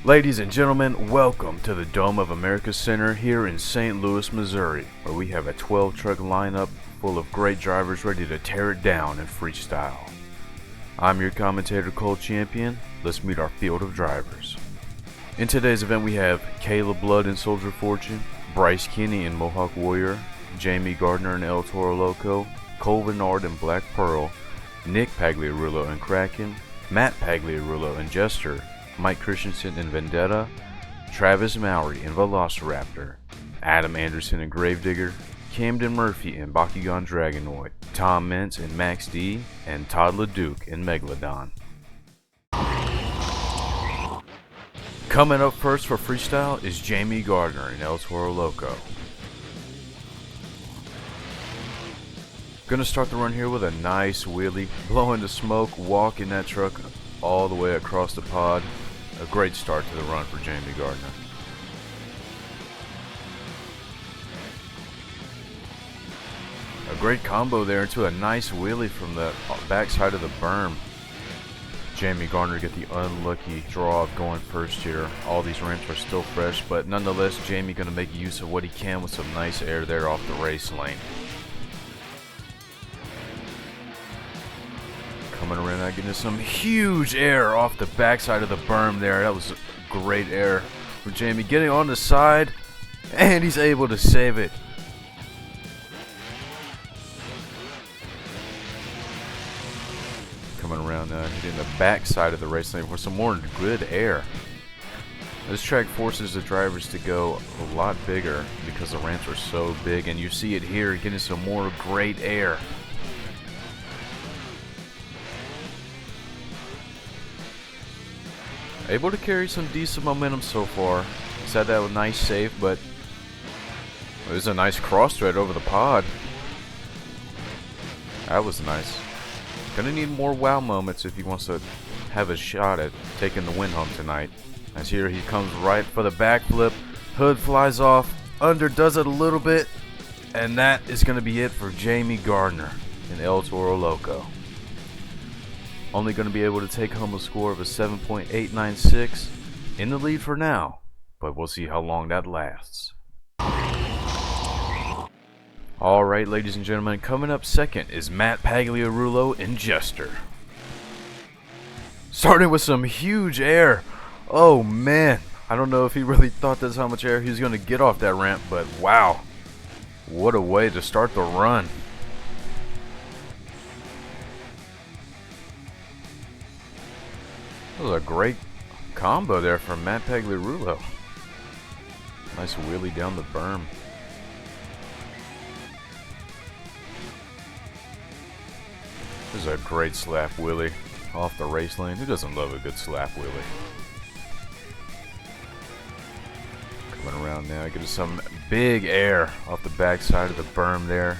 Ladies and gentlemen, welcome to the Dome of America Center here in St. Louis, Missouri, where we have a 12-truck lineup full of great drivers ready to tear it down in freestyle. I'm your commentator, Cole Champion. Let's meet our field of drivers. In today's event, we have Caleb Blood and Soldier Fortune, Bryce Kenny and Mohawk Warrior, Jamie Gardner and El Toro Loco, Cole Kenard and Black Pearl, Nick Pagarulo and Kraken, Matt Pagarulo and Jester, Mike Christensen and Vendetta, Travis Mowry and Velociraptor, Adam Anderson and Gravedigger, Camden Murphy and Bakugon Dragonoid, Tom Mintz and Max D, and Todd LeDuc and Megalodon. Coming up first for freestyle is Jamie Gardner and El Toro Loco. Gonna start the run here with a nice wheelie, blowing the smoke, walking that truck all the way across the pod. A great start to the run for Jamie Gardner. A great combo there into a nice wheelie from the backside of the berm. Jamie Gardner get the unlucky draw of going first here. All these ramps are still fresh, but nonetheless, Jamie gonna make use of what he can with some nice air there off the race lane. Coming around now, getting some huge air off the backside of the berm there. That was great air for Jamie. Getting on the side, and he's able to save it. Coming around now, hitting the backside of the race lane for some more good air. This track forces the drivers to go a lot bigger because the ramps are so big, and you see it here, getting some more great air. Able to carry some decent momentum so far. He's had that nice save, but it was a nice cross thread over the pod. That was nice. Gonna need more wow moments if he wants to have a shot at taking the win home tonight. As here he comes right for the backflip. Hood flies off, underdoes it a little bit, and that is gonna be it for Jamie Gardner and El Toro Loco. Only going to be able to take home a score of a 7.896 in the lead for now, but we'll see how long that lasts. Alright, ladies and gentlemen, coming up second is Matt Pagarulo and Jester. Starting with some huge air. Oh man, I don't know if he really thought that's how much air he was going to get off that ramp, but wow, what a way to start the run. That was a great combo there from Matt Pagarulo. Nice wheelie down the berm. This is a great slap wheelie off the race lane. Who doesn't love a good slap wheelie? Coming around now, getting some big air off the backside of the berm there.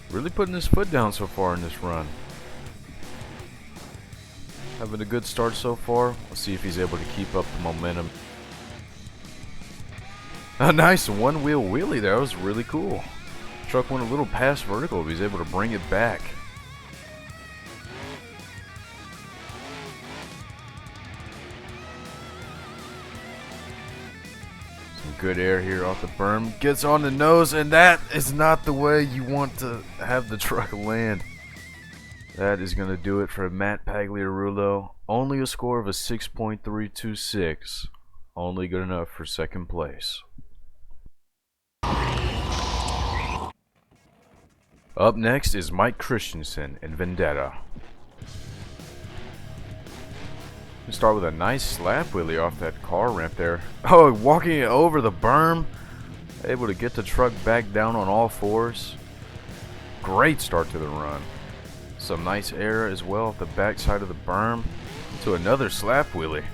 Really putting his foot down so far in this run. Having a good start so far. Let's see if he's able to keep up the momentum. A nice one-wheel wheelie there. That was really cool. Truck went a little past vertical, but he's able to bring it back. Some good air here off the berm. Gets on the nose, and that is not the way you want to have the truck land. That is going to do it for Matt Pagarulo. Only a score of a 6.326. Only good enough for second place. Up next is Mike Christensen and Vendetta. We start with a nice slap wheelie off that car ramp there. Oh, walking it over the berm. Able to get the truck back down on all fours. Great start to the run. Some nice air as well off the backside of the berm to another slap wheelie.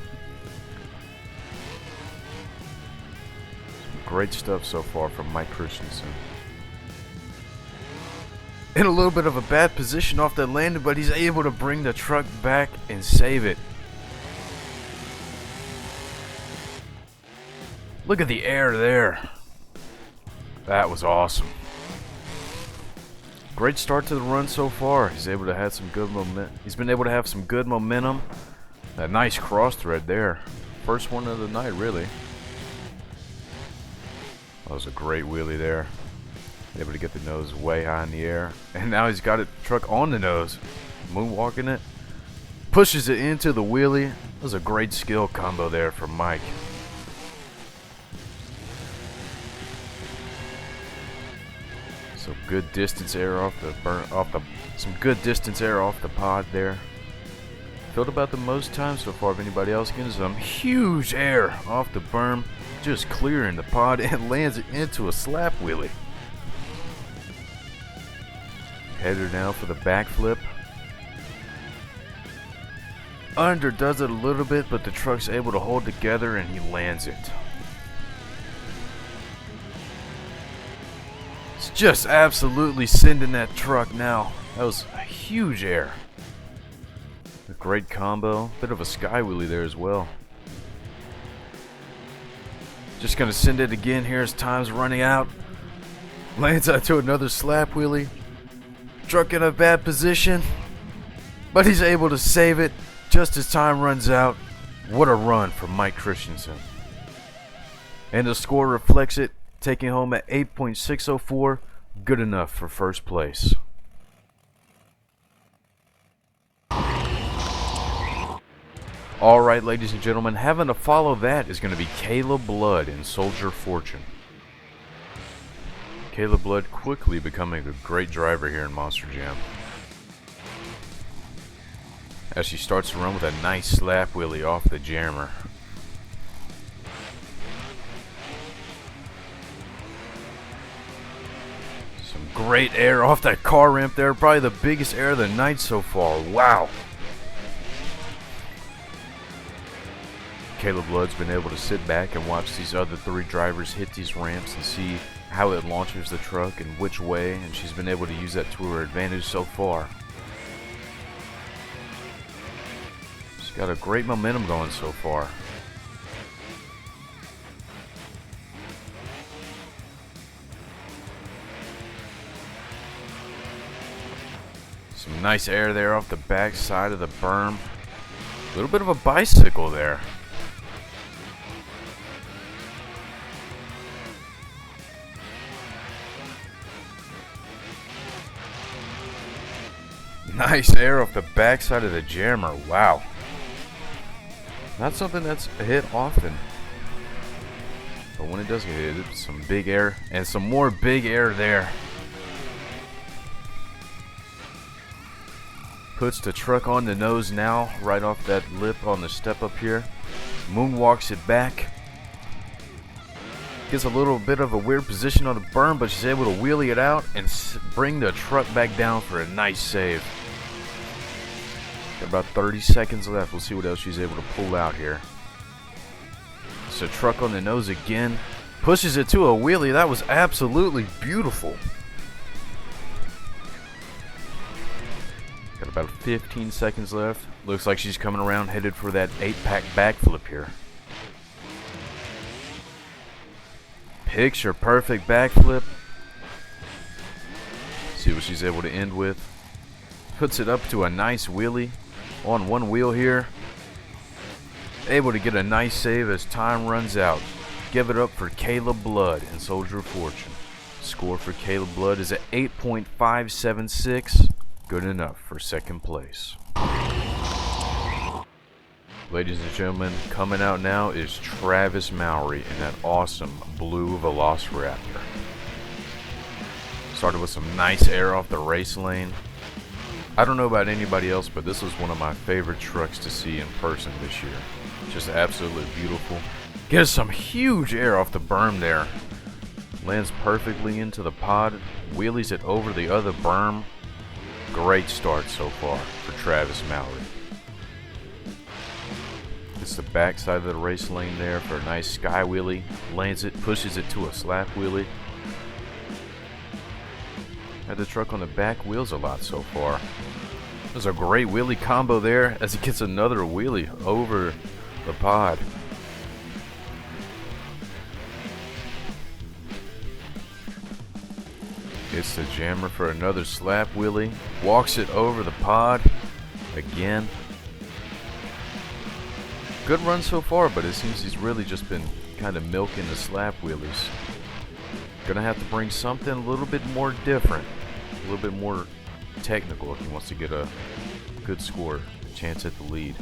Some great stuff so far from Mike Christensen. In a little bit of a bad position off that landing, but he's able to bring the truck back and save it. Look at the air there. That was awesome. Great start to the run so far. He's able to have some good momentum. He's been able to have some good momentum. A nice cross thread there. First one of the night, really. That was a great wheelie there. Able to get the nose way high in the air. And now he's got it truck on the nose. Moonwalking it. Pushes it into the wheelie. That was a great skill combo there from Mike. Some good distance air off the pod there. Filled about the most time so far of anybody else, getting some huge air off the berm, just clearing the pod and lands it into a slap wheelie. Header now for the backflip. Underdoes it a little bit, but the truck's able to hold together and he lands it. It's just absolutely sending that truck now. That was a huge air. A great combo. Bit of a sky wheelie there as well. Just gonna send it again here as time's running out. Lands out to another slap wheelie. Truck in a bad position, but he's able to save it just as time runs out. What a run from Mike Christensen. And the score reflects it, taking home at 8.604, good enough for first place. Alright, ladies and gentlemen, having to follow that is going to be Caleb Blood in Soldier Fortune. Caleb Blood quickly becoming a great driver here in Monster Jam, as she starts to run with a nice slap wheelie off the jammer. Some great air off that car ramp there, probably the biggest air of the night so far. Wow. Caleb Blood's been able to sit back and watch these other three drivers hit these ramps and see how it launches the truck and which way, and she's been able to use that to her advantage so far. She's got a great momentum going so far. Some nice air there off the back side of the berm. A little bit of a bicycle there. Nice air off the backside of the jammer. Wow. Not something that's hit often. But when it does get hit, it's some big air. And some more big air there. Puts the truck on the nose now, right off that lip on the step up here. Moonwalks it back. Gets a little bit of a weird position on the berm, but she's able to wheelie it out and bring the truck back down for a nice save. Got about 30 seconds left. We'll see what else she's able to pull out here. It's a truck on the nose again. Pushes it to a wheelie. That was absolutely beautiful. Got about 15 seconds left. Looks like she's coming around, headed for that 8-pack backflip here. Picture perfect backflip. See what she's able to end with. Puts it up to a nice wheelie on one wheel here. Able to get a nice save as time runs out. Give it up for Caleb Blood in Soldier of Fortune. Score for Caleb Blood is at 8.576. Good enough for second place. Ladies and gentlemen, coming out now is Travis Mowry in that awesome blue Velociraptor. Started with some nice air off the race lane. I don't know about anybody else, but this was one of my favorite trucks to see in person this year. Just absolutely beautiful. Gets some huge air off the berm there. Lands perfectly into the pod. Wheelies it over the other berm. Great start so far for Travis Mowry. Gets the back side of the race lane there for a nice sky wheelie. Lands it, pushes it to a slap wheelie. Had the truck on the back wheels a lot so far. There's a great wheelie combo there as he gets another wheelie over the pod. Gets the jammer for another slap wheelie. Walks it over the pod again. Good run so far, but it seems he's really just been kind of milking the slap wheelies. Gonna have to bring something a little bit more different, a little bit more technical if he wants to get a good score, chance at the lead.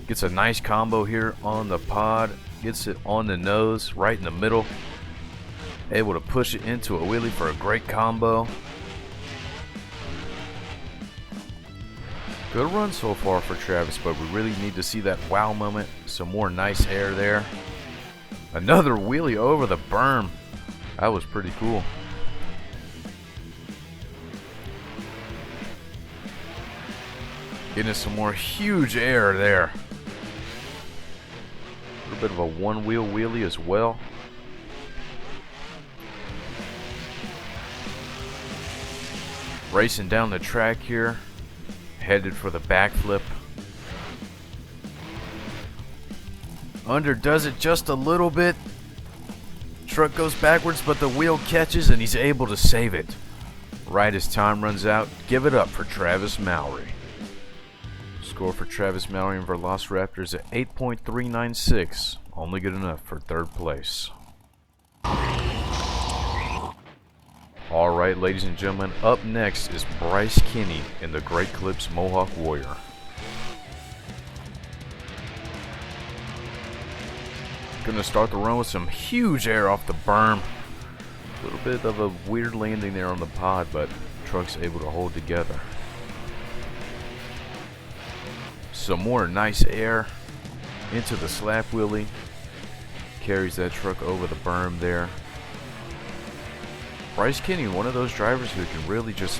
Gets a nice combo here on the pod, gets it on the nose, right in the middle. Able to push it into a wheelie for a great combo. Good run so far for Travis, but we really need to see that wow moment. Some more nice air there. Another wheelie over the berm. That was pretty cool. Getting some more huge air there. A little bit of a one-wheel wheelie as well. Racing down the track here. Headed for the backflip. Underdoes it just a little bit. Truck goes backwards, but the wheel catches and he's able to save it. Right as time runs out, give it up for Travis Mowry. Score for Travis Mowry and Velociraptor is at 8.396. Only good enough for third place. Alright, ladies and gentlemen, up next is Bryce Kenny in the Great Clips Mohawk Warrior. Gonna start the run with some huge air off the berm. A little bit of a weird landing there on the pod, but truck's able to hold together. Some more nice air into the slap wheelie. Carries that truck over the berm there. Bryce Kenny, one of those drivers who can really just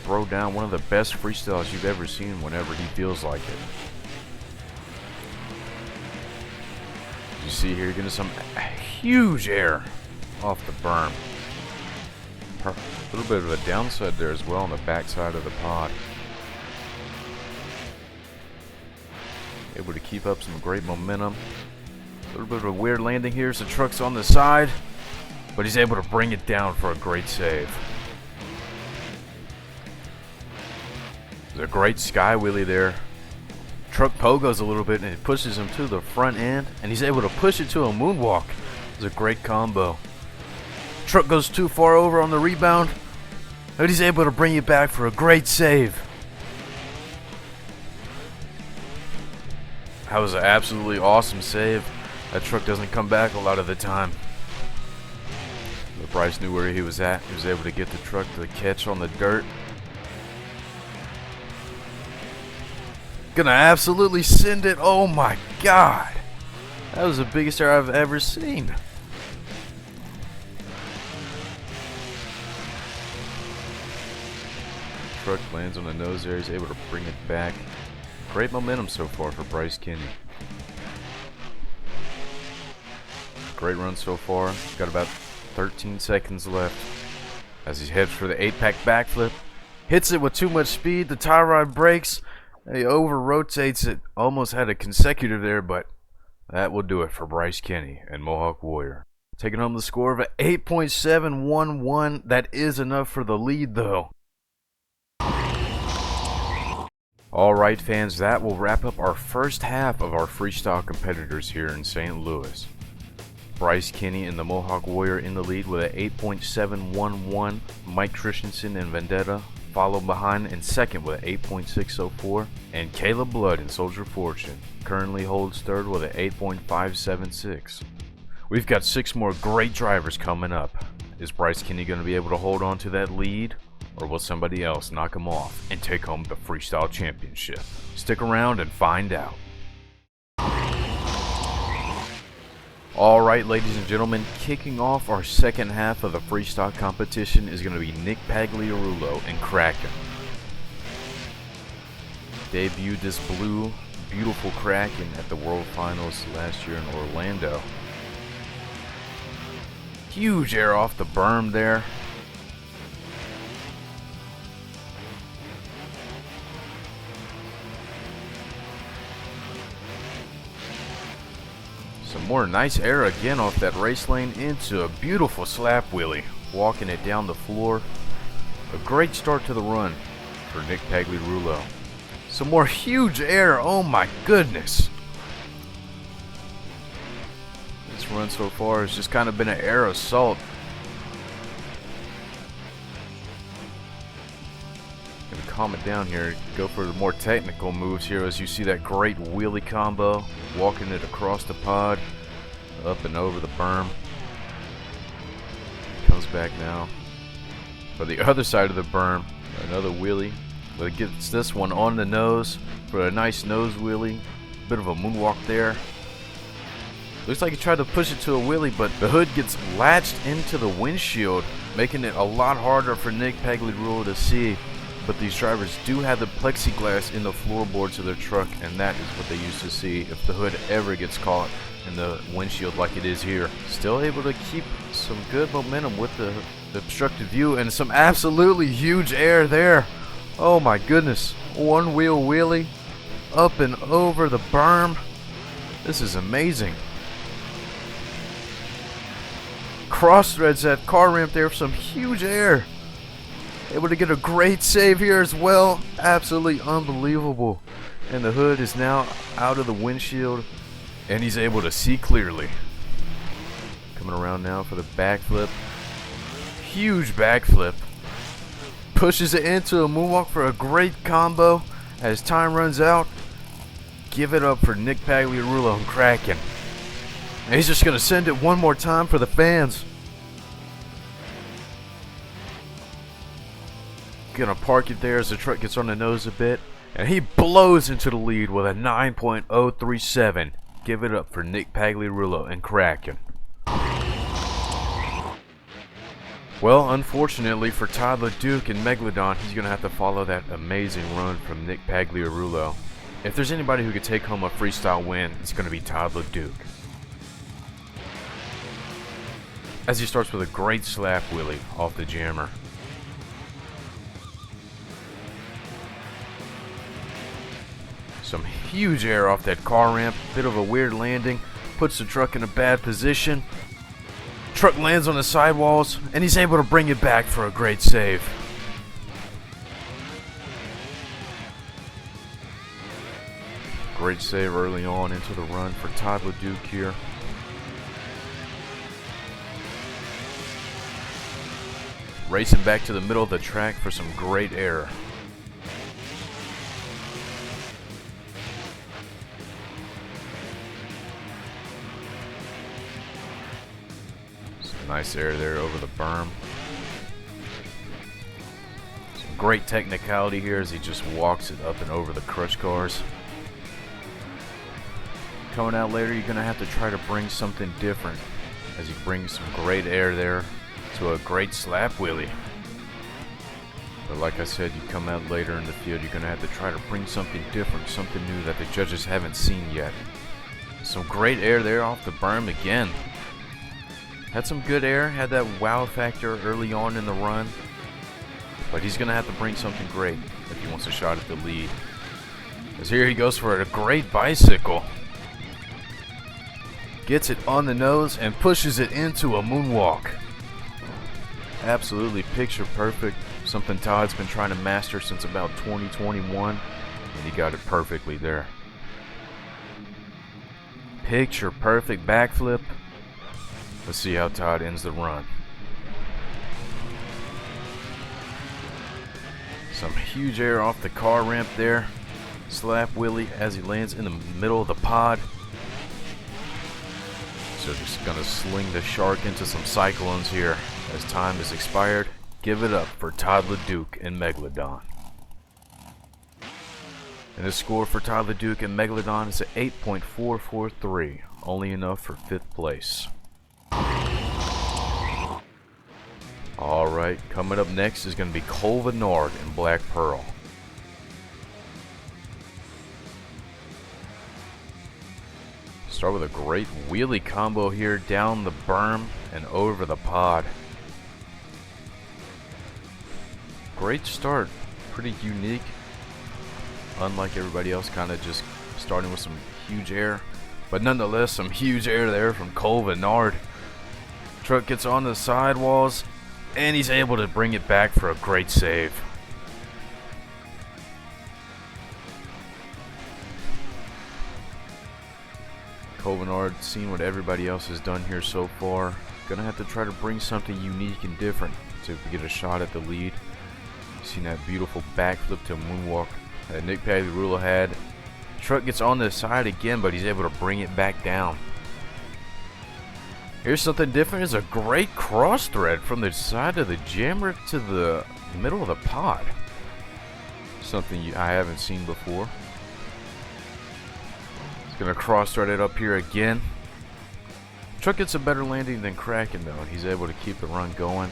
throw down one of the best freestyles you've ever seen whenever he feels like it. You see here, getting some huge air off the berm. A little bit of a downside there as well on the backside of the pod. Able to keep up some great momentum. A little bit of a weird landing here as the truck's on the side. But he's able to bring it down for a great save. There's a great sky wheelie there. Truck pogos a little bit and it pushes him to the front end. And he's able to push it to a moonwalk. It's a great combo. Truck goes too far over on the rebound. But he's able to bring it back for a great save. That was an absolutely awesome save. That truck doesn't come back a lot of the time. But Bryce knew where he was at. He was able to get the truck to the catch on the dirt. Gonna absolutely send it. Oh my god. That was the biggest air I've ever seen. Truck lands on the nose there. He's able to bring it back. Great momentum so far for Bryce Kenny. Great run so far. Got about 13 seconds left as he heads for the 8-pack backflip. Hits it with too much speed. The tie rod breaks. He over rotates it. Almost had a consecutive there, but that will do it for Bryce Kenny and Mohawk Warrior. Taking home the score of an 8.711. That is enough for the lead though. Alright fans, that will wrap up our first half of our freestyle competitors here in St. Louis. Bryce Kenny and the Mohawk Warrior in the lead with an 8.711. Mike Christensen and Vendetta followed behind in second with an 8.604. And Caleb Blood and Soldier Fortune currently holds third with an 8.576. We've got 6 more great drivers coming up. Is Bryce Kenny going to be able to hold on to that lead? Or will somebody else knock him off and take home the Freestyle Championship? Stick around and find out. Alright ladies and gentlemen, kicking off our second half of the freestyle competition is going to be Pagarulo and Kraken. Debuted this blue, beautiful Kraken at the World Finals last year in Orlando. Huge air off the berm there. Some more nice air again off that race lane into a beautiful slap wheelie, walking it down the floor. A great start to the run for Pagarulo. Some more huge air, oh my goodness. this run so far has just kind of been an air assault. Gonna calm it down here, go for the more technical moves here as you see that great wheelie combo, walking it across the pod, up and over the berm. Comes back now. For the other side of the berm, another wheelie, but it gets this one on the nose for a nice nose wheelie. Bit of a moonwalk there. Looks like he tried to push it to a wheelie, but the hood gets latched into the windshield, making it a lot harder for Pagle to see. But these drivers do have the plexiglass in the floorboards of their truck, and that is what they use to see if the hood ever gets caught in the windshield like it is here. Still able to keep some good momentum with the obstructed view, and some absolutely huge air there. Oh my goodness. One wheel wheelie up and over the berm. This is amazing. Cross threads that car ramp there for some huge air. Able to get a great save here as well. Absolutely unbelievable. And the hood is now out of the windshield, and he's able to see clearly. Coming around now for the backflip. Huge backflip. Pushes it into a moonwalk for a great combo. As time runs out, give it up for Pagle and Kraken. And he's just going to send it one more time for the fans. Gonna park it there as the truck gets on the nose a bit, and he blows into the lead with a 9.037. Give it up for Pagle and Kraken. Well, unfortunately for Todd and Megalodon, he's gonna have to follow that amazing run from Pagle. If there's anybody who could take home a freestyle win, it's gonna be Todd. As he starts with a great slap wheelie off the jammer. Some huge air off that car ramp, bit of a weird landing, puts the truck in a bad position. Truck lands on the sidewalls, and he's able to bring it back for a great save. Great save early on into the run for Todd here. Racing back to the middle of the track for some great air. Some nice air there over the berm. Some great technicality here as he just walks it up and over the crush cars. Coming out later, you're going to have to try to bring something different as he brings some great air there to a great slap wheelie. But like I said, you come out later in the field, you're going to have to try to bring something different, something new that the judges haven't seen yet. Some great air there off the berm again. Had some good air, had that wow factor early on in the run. But he's going to have to bring something great if he wants a shot at the lead. As here he goes for a great bicycle. Gets it on the nose and pushes it into a moonwalk. Absolutely picture perfect. Something Todd's been trying to master since about 2021, and he got it perfectly there. Picture perfect backflip. Let's see how Todd ends the run. Some huge air off the car ramp there. Slap wheelie as he lands in the middle of the pod. So just gonna sling the shark into some cyclones here. As time has expired, give it up for Todd and Megalodon. And the score for Todd and Megalodon is at 8.443, only enough for 5th place. Alright, coming up next is going to be Kenard and Black Pearl. Start with a great wheelie combo here down the berm and over the pod. Great start, pretty unique. Unlike everybody else, kind of just starting with some huge air. But nonetheless, some huge air there from Kenard. Truck gets on the sidewalls, and he's able to bring it back for a great save. Kenard, seeing what everybody else has done here so far, gonna have to try to bring something unique and different to get a shot at the lead. Seen that beautiful backflip to moonwalk that Nick Pagarulo had. Truck gets on the side again, but he's able to bring it back down. Here's something different. It's a great cross thread from the side of the jammer to the middle of the pod. Something I haven't seen before. He's gonna cross thread it up here again. Truck gets a better landing than Kraken though. He's able to keep the run going.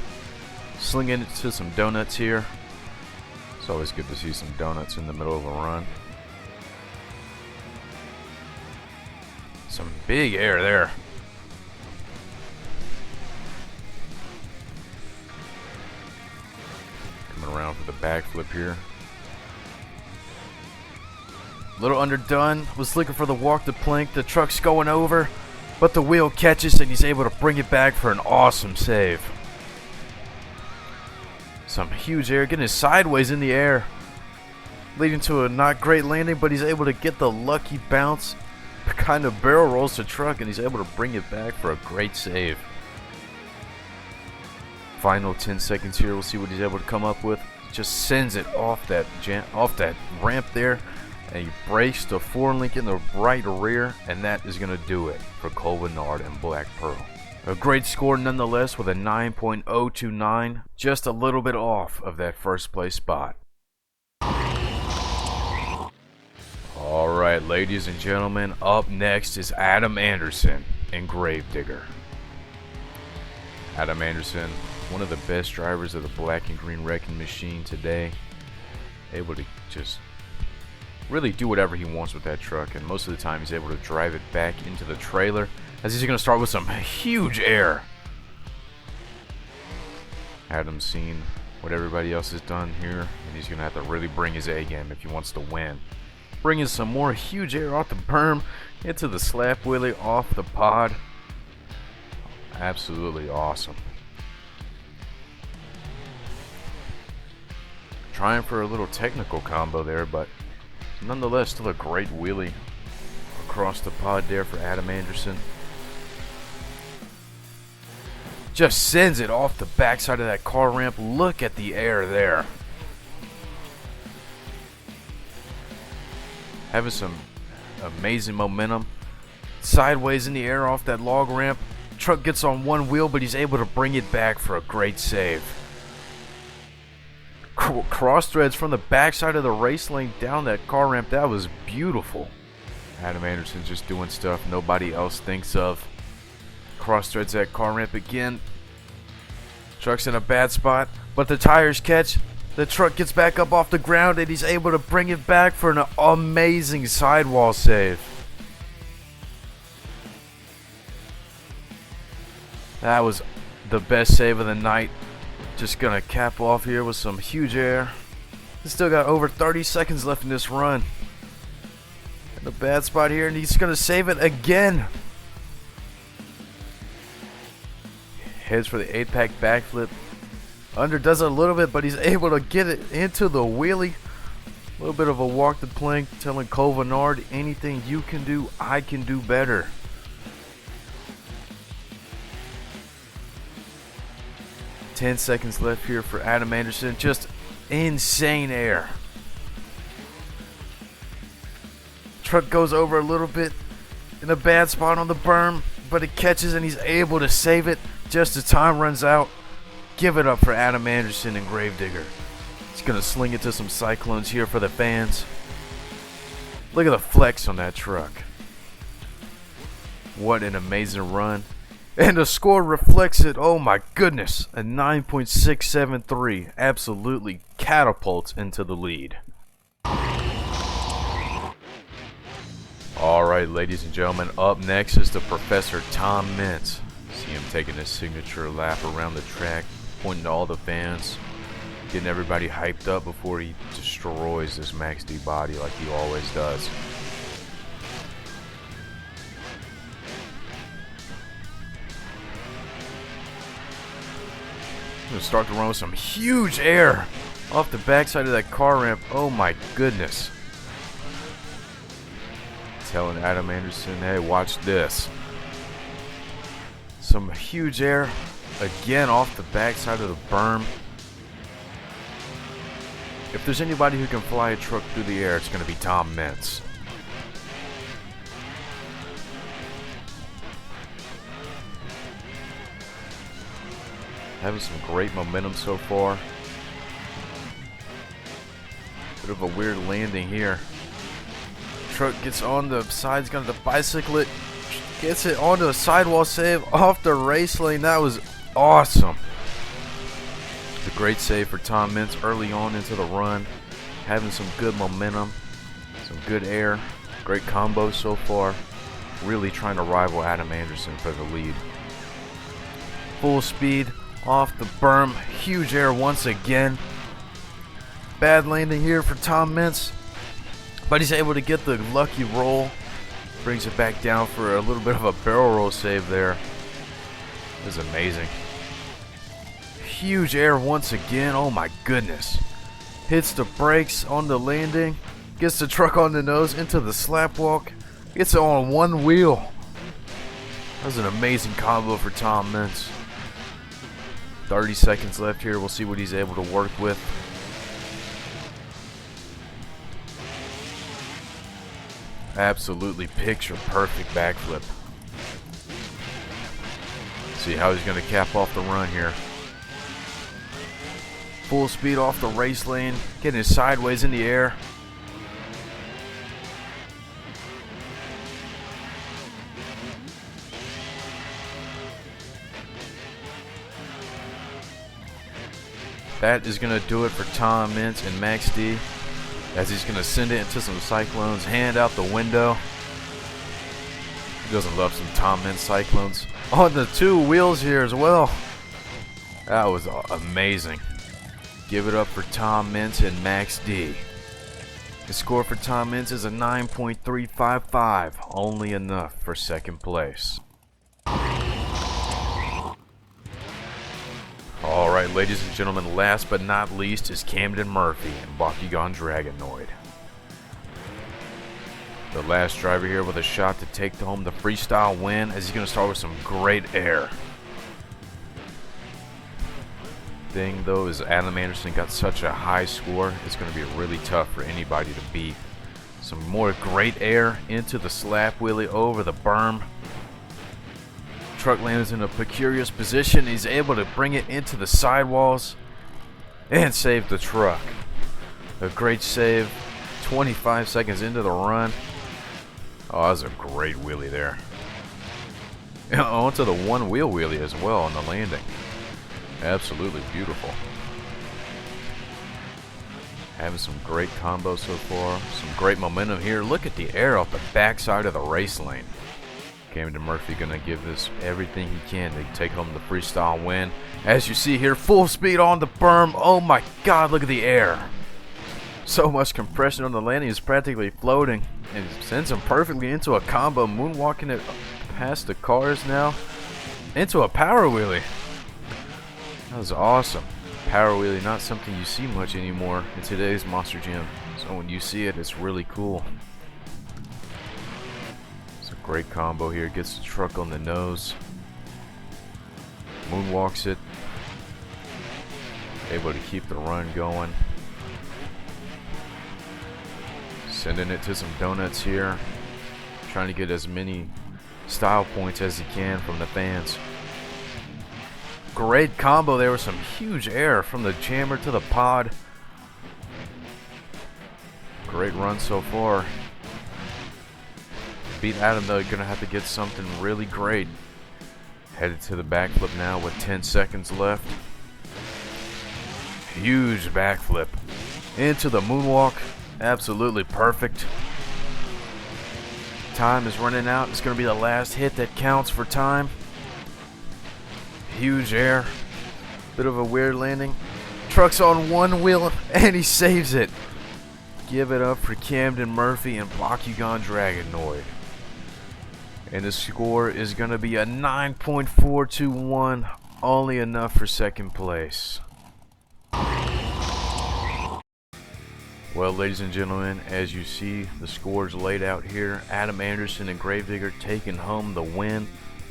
Slinging it to some donuts here. It's always good to see some donuts in the middle of a run. Some big air there. Coming around for the backflip here. Little underdone. Was looking for the walk to plank. The truck's going over, but the wheel catches and he's able to bring it back for an awesome save. Some huge air, getting sideways in the air, leading to a not great landing, but he's able to get the lucky bounce. Kind of barrel rolls the truck and he's able to bring it back for a great save. Final 10 seconds here. We'll see what he's able to come up with. Just sends it off that ramp there, and he breaks the forelink in the right rear, and that is going to do it for Kenard and Black Pearl. A great score nonetheless with a 9.029, just a little bit off of that first place spot. Alright, ladies and gentlemen, up next is Adam Anderson and Gravedigger. Adam Anderson, one of the best drivers of the black and green wrecking machine today. Able to just really do whatever he wants with that truck, and most of the time he's able to drive it back into the trailer, as he's going to start with some huge air. Adam's seen what everybody else has done here, and he's going to have to really bring his A game if he wants to win. Bringing some more huge air off the berm into the slap wheelie off the pod. Absolutely awesome. Trying for a little technical combo there, but nonetheless still a great wheelie across the pod there for Adam Anderson. Just sends it off the backside of that car ramp. Look at the air there. Having some amazing momentum. Sideways in the air off that log ramp. Truck gets on one wheel, but he's able to bring it back for a great save. Cross threads from the backside of the race lane down that car ramp. That was beautiful. Adam Anderson's just doing stuff nobody else thinks of. Cross threads that car ramp again. Truck's in a bad spot, but the tires catch. The truck gets back up off the ground, and he's able to bring it back for an amazing sidewall save. That was the best save of the night. Just gonna cap off here with some huge air. He's still got over 30 seconds left in this run. In a bad spot here, and he's gonna save it again. Heads for the 8-pack backflip. Underdoes it a little bit, but he's able to get it into the wheelie. A little bit of a walk the plank, telling Kenard, anything you can do, I can do better. Ten seconds left here for Adam Anderson. Just insane air. Truck goes over a little bit in a bad spot on the berm, but it catches and he's able to save it just as time runs out. Give it up for Adam Anderson and Gravedigger. He's going to sling it to some cyclones here for the fans. Look at the flex on that truck. What an amazing run. And the score reflects it. Oh my goodness. A 9.673. Absolutely catapults into the lead. Alright, ladies and gentlemen, up next is the Professor Tom Mintz. See him taking his signature lap around the track, pointing to all the fans, getting everybody hyped up before he destroys this Max D body like he always does. Gonna start to run with some huge air off the backside of that car ramp. Oh my goodness. telling Adam Anderson, hey, watch this. Some huge air again off the backside of the berm. If there's anybody who can fly a truck through the air, it's going to be Tom Mintz. Having some great momentum so far. Bit of a weird landing here. Truck gets on the sides, going to bicycle it. Gets it onto a sidewall save off the race lane. That was awesome. It's a great save for Tom Mintz early on into the run. Having some good momentum, some good air. Great combo so far. Really trying to rival Adam Anderson for the lead. Full speed off the berm. Huge air once again. Bad landing here for Tom Mintz, but he's able to get the lucky roll. Brings it back down for a little bit of a barrel roll save there. This is amazing. Huge air once again. Oh my goodness. Hits the brakes on the landing. Gets the truck on the nose into the slap walk. Gets it on one wheel. That was an amazing combo for Tom Mintz. 30 seconds left here. We'll see what he's able to work with. Absolutely picture perfect backflip. See how he's going to cap off the run here. Full speed off the race lane, getting it sideways in the air. That is going to do it for Tom Mintz and Max D, as he's going to send it into some cyclones, hand out the window. He doesn't love some Tom Mintz cyclones on the two wheels here as well. That was amazing. Give it up for Tom Mintz and Max D. The score for Tom Mintz is a 9.355, only enough for second place. Alright, ladies and gentlemen, last but not least is Camden Murphy and Bakugon Dragonoid. The last driver here with a shot to take home the freestyle win, as he's going to start with some great air. Thing though is Adam Anderson got such a high score, it's going to be really tough for anybody to beat. Some more great air into the slap wheelie over the berm. Truck lands in a precarious position. He's able to bring it into the sidewalls and save the truck. A great save 25 seconds into the run. Oh, that was a great wheelie there. And onto the one wheel wheelie as well on the landing. Absolutely beautiful. Having some great combos so far. Some great momentum here. Look at the air off the backside of the race lane. Camden Murphy gonna give this everything he can to take home the freestyle win. As you see here, full speed on the berm. Oh my god, look at the air. So much compression on the landing, he's practically floating. And sends him perfectly into a combo, moonwalking it past the cars now. Into a power wheelie. That was awesome. Power wheelie, not something you see much anymore in today's Monster Gym. So when you see it, it's really cool. It's a great combo here. Gets the truck on the nose. Moonwalks it. Able to keep the run going. Sending it to some donuts here. Trying to get as many style points as he can from the fans. Great combo there with some huge air from the jammer to the pod. Great run so far. Beat Adam though, you're going to have to get something really great. Headed to the backflip now with 10 seconds left. Huge backflip. Into the moonwalk. Absolutely perfect. Time is running out. It's going to be the last hit that counts for time. Huge air. Bit of a weird landing. Truck's on one wheel and he saves it. Give it up for Camden Murphy and Bakugon Dragonoid. And the score is going to be a 9.421. Only enough for second place. Well, ladies and gentlemen, as you see the scores laid out here, Adam Anderson and Gravedigger taking home the win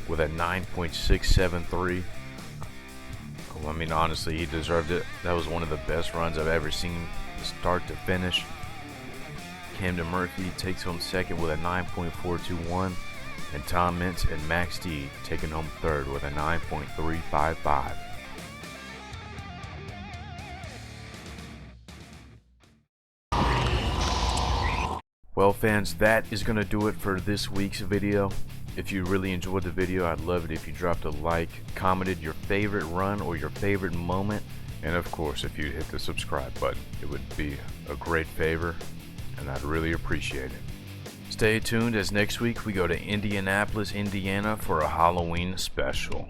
with a 9.673. I mean, honestly, he deserved it. That was one of the best runs I've ever seen, start to finish. Camden Murphy takes home second with a 9.421, and Tom Mintz and Max D taking home third with a 9.355. Well, fans, that is going to do it for this week's video. If you really enjoyed the video, I'd love it if you dropped a like, commented your favorite run or your favorite moment, and of course, if you hit the subscribe button. It would be a great favor, and I'd really appreciate it. Stay tuned, as next week we go to Indianapolis, Indiana for a Halloween special.